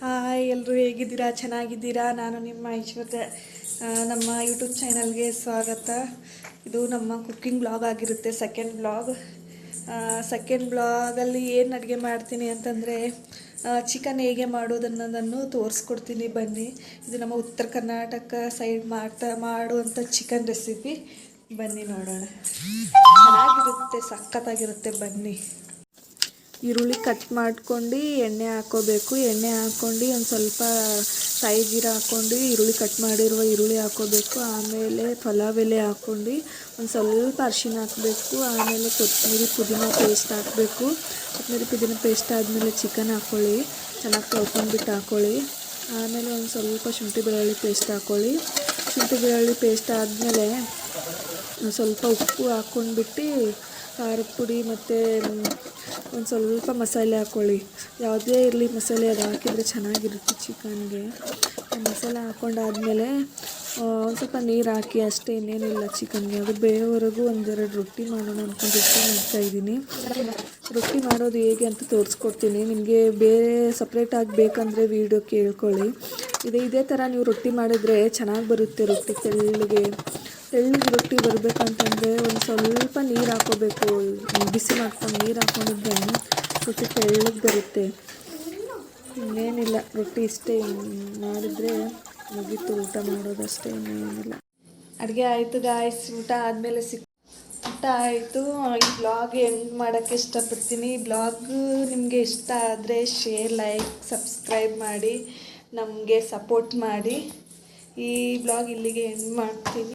Hi, ಎಲ್ಲರೂ ಹೇಗಿದ್ದೀರಾ? ಚೆನ್ನಾಗಿದ್ದೀರಾ? ನಾನು ನಿಮ್ಮ ಐಶ್ವರ್ಯ. ನಮ್ಮ ಯೂಟ್ಯೂಬ್ ಚಾನಲ್ಗೆ ಸ್ವಾಗತ. ಇದು ನಮ್ಮ ಕುಕ್ಕಿಂಗ್ ಬ್ಲಾಗ್ ಆಗಿರುತ್ತೆ, ಸೆಕೆಂಡ್ ಬ್ಲಾಗಲ್ಲಿ ಏನು ಅಡುಗೆ ಮಾಡ್ತೀನಿ ಅಂತಂದರೆ ಚಿಕನ್ ಹೇಗೆ ಮಾಡೋದನ್ನೋದನ್ನು ತೋರಿಸ್ಕೊಡ್ತೀನಿ ಬನ್ನಿ. ಇದು ನಮ್ಮ ಉತ್ತರ ಕರ್ನಾಟಕ ಸೈಡ್ ಮಾಡುವಂಥ ಚಿಕನ್ ರೆಸಿಪಿ. ಬನ್ನಿ ನೋಡೋಣ. ಚೆನ್ನಾಗಿರುತ್ತೆ, ಸಖತ್ತಾಗಿರುತ್ತೆ. ಬನ್ನಿ. ಈರುಳ್ಳಿ ಕಟ್ ಮಾಡ್ಕೊಂಡು ಎಣ್ಣೆ ಹಾಕ್ಕೋಬೇಕು. ಎಣ್ಣೆ ಹಾಕ್ಕೊಂಡು ಒಂದು ಸ್ವಲ್ಪ ಸಾಯಿ ಜೀರಾ ಹಾಕ್ಕೊಂಡು ಈರುಳ್ಳಿ ಕಟ್ ಮಾಡಿರುವ ಈರುಳ್ಳಿ ಹಾಕ್ಕೋಬೇಕು. ಆಮೇಲೆ ಪಲಾವ್ ಎಲೆ ಹಾಕ್ಕೊಂಡು ಒಂದು ಸ್ವಲ್ಪ ಅರಿಶಿನ ಹಾಕಬೇಕು. ಆಮೇಲೆ ಕೊತ್ತಂಬರಿ ಪುದೀನ ಪೇಸ್ಟ್ ಹಾಕಬೇಕು. ಕೊತ್ತಂಬರಿ ಪುದೀನ ಪೇಸ್ಟ್ ಆದಮೇಲೆ ಚಿಕನ್ ಹಾಕ್ಕೊಳ್ಳಿ, ಚೆನ್ನಾಗಿ ತೊಳ್ಕೊಂಡ್ಬಿಟ್ಟು ಹಾಕ್ಕೊಳ್ಳಿ. ಆಮೇಲೆ ಒಂದು ಸ್ವಲ್ಪ ಶುಂಠಿ ಬೆಳ್ಳುಳ್ಳಿ ಪೇಸ್ಟ್ ಹಾಕ್ಕೊಳ್ಳಿ. ಶುಂಠಿ ಬೆಳ್ಳುಳ್ಳಿ ಪೇಸ್ಟ್ ಆದಮೇಲೆ ಒಂದು ಸ್ವಲ್ಪ ಉಪ್ಪು ಹಾಕ್ಕೊಂಡ್ಬಿಟ್ಟು ಖಾರದ ಪುಡಿ ಮತ್ತು ಒಂದು ಸ್ವಲ್ಪ ಮಸಾಲೆ ಹಾಕ್ಕೊಳ್ಳಿ. ಯಾವುದೇ ಇರಲಿ ಮಸಾಲೆ, ಅದು ಹಾಕಿದರೆ ಚೆನ್ನಾಗಿರುತ್ತೆ ಚಿಕನ್ಗೆ. ಮಸಾಲೆ ಹಾಕ್ಕೊಂಡಾದ್ಮೇಲೆ ಒಂದು ಸ್ವಲ್ಪ ನೀರು ಹಾಕಿ, ಅಷ್ಟೇ, ಇನ್ನೇನಿಲ್ಲ. ಚಿಕನ್ಗೆ ಅದು ಬೇಯೋವರೆಗೂ ಒಂದೆರಡು ರೊಟ್ಟಿ ಮಾಡೋಣ ಅಂದ್ಕೊಂಡು ರೊಟ್ಟಿ ಮಾಡ್ತಾಯಿದ್ದೀನಿ. ರೊಟ್ಟಿ ಮಾಡೋದು ಹೇಗೆ ಅಂತ ತೋರಿಸ್ಕೊಡ್ತೀನಿ. ನಿಮಗೆ ಬೇರೆ ಸಪ್ರೇಟಾಗಿ ಬೇಕಂದರೆ ವೀಡಿಯೋ ಕೇಳ್ಕೊಳ್ಳಿ. ಇದೇ ಥರ ನೀವು ರೊಟ್ಟಿ ಮಾಡಿದರೆ ಚೆನ್ನಾಗಿ ಬರುತ್ತೆ. ರೊಟ್ಟಿ ತೆಳ್ಳಗೆ ರೊಟ್ಟಿ ಬರಬೇಕಂತಂದರೆ ಒಂದು ಸ್ವಲ್ಪ ನೀರು ಹಾಕ್ಕೋಬೇಕು. ಬಿಸಿ ಮಾಡ್ಕೊಂಡು ನೀರು ಹಾಕ್ಕೊಂಡಿದ್ರೆ ರೊಟ್ಟಿ ತೆಳ್ಳಗೆ ಬರುತ್ತೆ. ಇನ್ನೇನಿಲ್ಲ, ರೊಟ್ಟಿ ಇಷ್ಟೇ ಮಾಡಿದರೆ ಮುಗೀತು, ಊಟ ಮಾಡೋದಷ್ಟೇ, ಇನ್ನೇನಿಲ್ಲ. ಅಡುಗೆ ಆಯಿತು ಗಾಯ್ಸ್. ಊಟ ಆದಮೇಲೆ ಊಟ ಆಯಿತು. ಈ ಬ್ಲಾಗ್ ಎಂಡ್ ಮಾಡೋಕ್ಕೆ ಇಷ್ಟಪಡ್ತೀನಿ. ಈ ಬ್ಲಾಗ್ ನಿಮಗೆ ಇಷ್ಟ ಆದರೆ ಶೇರ್, ಲೈಕ್, ಸಬ್ಸ್ಕ್ರೈಬ್ ಮಾಡಿ, ನಮಗೆ ಸಪೋರ್ಟ್ ಮಾಡಿ. ಈ ಬ್ಲಾಗ್ ಇಲ್ಲಿಗೆ ಎಂಡ್ ಮಾಡ್ತೀನಿ.